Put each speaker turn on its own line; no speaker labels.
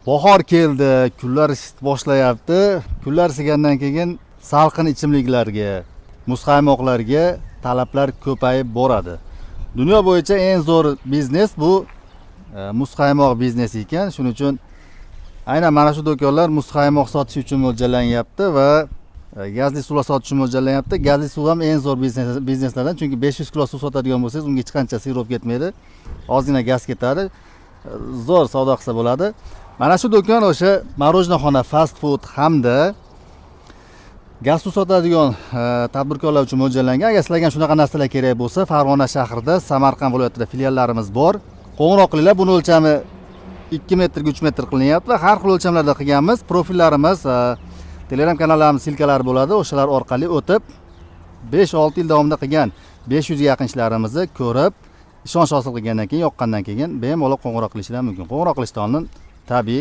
Bahor keldi, kunlar isib boshlayapti. Kunlar isigandan keyin salqin ichimliklarga, muzqaymoqlarga talablar ko'payib boradi. Dunyo bo'yicha eng zo'r biznes bu muzqaymoq biznesi ekan. Shuning uchun aynan mana shu do'konlar muzqaymoq sotish uchun mo'ljallanyapti va gazli suvlar sotish uchun mo'ljallanyapti. Gazli suv ham eng zo'r bizneslardan, chunki 500 kilo suv sotadigan bo'lsangiz, unga hech qancha sirob ketmaydi. Ozgina gaz ketadi. Zo'r savdo qilsa bo'ladi. Mana shu do'kon o'sha marojnoxona, fast food hamda gaz suv sotadigan tadbirkorlar uchun mo'ljallangan. Agar sizlarga shunaqa narsalar kerak bo'lsa, Farg'ona shahrida, Samarqand viloyatida filiallarimiz bor. Qo'ng'iroq qilinglar. Buni o'lchami 2 metrga 3 metr qilinyapti va har xil o'lchamlarda qilganmiz. Profillarimiz, Telegram kanallarimiz silkalari bo'ladi. O'shalar orqali o'tib 5-6 yil davomida qilgan 500 ga yaqin ishlarimizni ko'rib, ishonch hosil qilgandan keyin, yoqqandan keyin bemalol qo'ng'iroq qilishingiz mumkin. Qo'ng'iroq qilishdan oldin tabiiy